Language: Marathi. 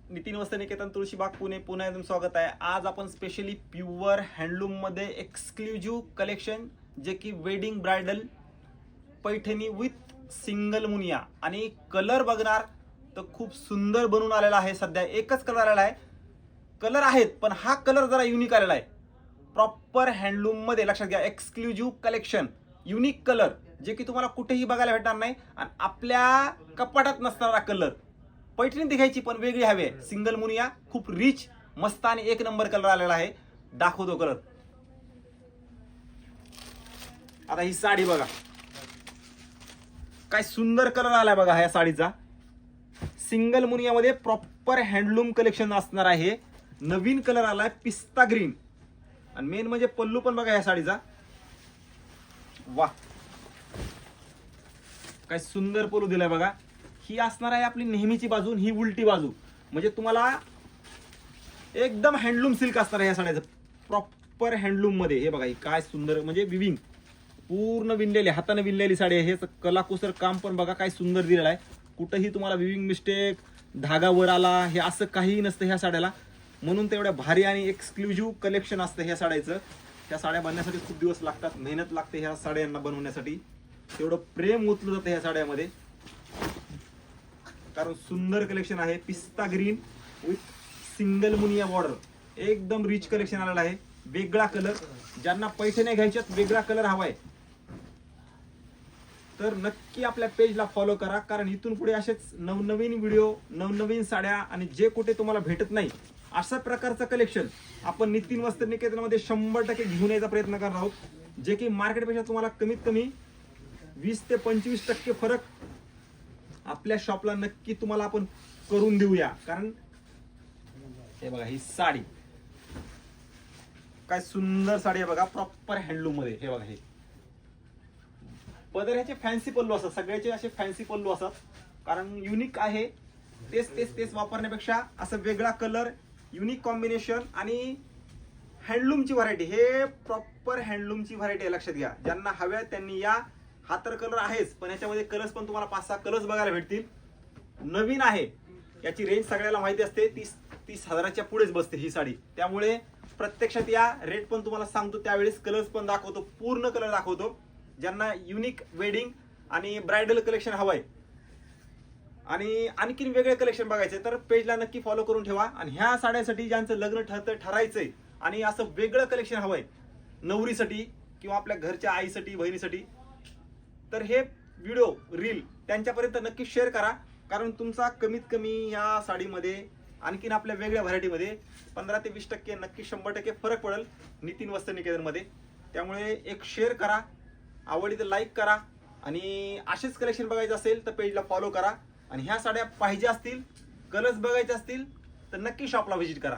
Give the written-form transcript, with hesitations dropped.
नितीन वस्त्रनिकेतन तुळशीबाग पुणे पुन्हा एकदम स्वागत आहे. आज आपण स्पेशली प्युअर हँडलूम मध्ये एक्सक्लुझिव्ह कलेक्शन जे की wedding bridal Paithani with single Muniya आणि कलर बघणार तर खूप सुंदर बनून आलेला आहे. सध्या एकच कलर आलेला आहे, कलर आहेत पण हा कलर जरा युनिक आलेला आहे. प्रॉपर हँडलूम मध्ये लक्षात घ्या, एक्सक्लुझिव्ह कलेक्शन, युनिक कलर जे की तुम्हाला कुठेही बघायला भेटणार नाही आणि आपल्या कपाटात नसणारा कलर. पैठणी दिखायची पण वेगळी हवी आहे. सिंगल मुनिया खूप रिच मस्त आणि एक नंबर कलर आलेला आहे. दाखवतो कलर. आता ही साडी बघा, काय सुंदर कलर आलाय बघा ह्या साडीचा. सिंगल मुनिया मध्ये प्रॉपर हँडलूम कलेक्शन असणार आहे. नवीन कलर आलाय पिस्ता ग्रीन आणि मेन म्हणजे पल्लू पण बघा ह्या साडीचा. वा, काय सुंदर पल्लू दिलाय बघा. ही असणार आहे आपली नेहमीची बाजू, ही उलटी बाजू. म्हणजे तुम्हाला एकदम हँडलूम सिल्क असणार आहे या साड्याचं. प्रॉपर हँडलूम मध्ये हे बघा, ही काय सुंदर म्हणजे विविंग पूर्ण विणलेली, हाताने विणलेली साडी आहे. हे कलाकुसर काम पण बघा काय सुंदर दिलेलं आहे. कुठेही तुम्हाला विविंग मिस्टेक, धागा वर आला हे असं काहीही नसतं ह्या साड्याला. म्हणून तेवढ्या भारी आणि एक्सक्लुझिव्ह कलेक्शन असतं ह्या साड्याचं. ह्या साड्या बनण्यासाठी खूप दिवस लागतात, मेहनत लागते ह्या साड्यांना बनवण्यासाठी. तेवढं प्रेम ओतलं जातं ह्या साड्यामध्ये. कारण सुंदर कलेक्शन आहे. पिस्ता green with single Muniya border, एकदम रिच कलेक्शन आलेलं आहे. वेगळा कलर, ज्यांना पैठण्या घ्यायच्यात वेगळा कलर हवाय तर नक्की आपल्या पेजला फॉलो करा. कारण इथून पुढे असेच नवनवीन व्हिडिओ, नवनवीन साड्या आणि जे कुठे तुम्हाला भेटत नाही अशा प्रकारचं कलेक्शन आपण नितीन वस्त्रनिकेतनमध्ये 100% घेऊन यायचा प्रयत्न करणार आहोत. जे की मार्केटपेक्षा तुम्हाला कमीत कमी 20 ते 25% फरक आपल्या शॉपला नक्की तुम्हाला आपण करून देऊया. कारण हे बघा, ही साडी काय सुंदर साडी आहे बघा, प्रॉपर हँडलूम मध्ये. हे बघा, हे पदर ह्याचे फॅन्सी पल्लू असतात, सगळ्याचे असे फॅन्सी पल्लू असतात. कारण युनिक आहे. तेच तेच तेच वापरण्यापेक्षा असं वेगळा कलर, युनिक कॉम्बिनेशन आणि हँडलूमची व्हरायटी. हे प्रॉपर हँडलूमची व्हरायटी आहे, लक्षात घ्या. ज्यांना हव्या त्यांनी या. हा तर कलर आहेच पण याच्यामध्ये कलर्स पण तुम्हाला 5-6 कलर्स बघायला भेटतील. नवीन आहे, याची रेंज सगळ्याला माहिती असते. 30 हजाराच्या पुढेच बसते ही साडी. त्यामुळे प्रत्यक्षात या रेट पण तुम्हाला सांगतो, त्यावेळेस कलर्स पण दाखवतो, पूर्ण कलर दाखवतो. ज्यांना युनिक वेडिंग आणि ब्रायडल कलेक्शन हवंय आणि आणखीन वेगळे कलेक्शन बघायचे तर पेजला नक्की फॉलो करून ठेवा. आणि ह्या साड्यासाठी ज्यांचं लग्न ठरायचंय आणि असं वेगळं कलेक्शन हवंय नवरीसाठी किंवा आपल्या घरच्या आईसाठी, बहिणीसाठी, तर हे व्हिडिओ रील त्यांच्यापर्यंत नक्की शेअर करा. कारण तुमचा कमीत कमी या साडीमध्ये आणखीन आपल्या वेगळ्या व्हरायटीमध्ये 15 ते 20% नक्की 100% फरक पडेल नितीन वस्त्रनिकेतनमध्ये. त्यामुळे एक शेअर करा, आवडली तर लाईक करा आणि असेच कलेक्शन बघायचं असेल तर पेजला फॉलो करा. आणि ह्या साड्या पाहिजे असतील, कलर्स बघायचे असतील तर नक्की शॉपला व्हिजिट करा.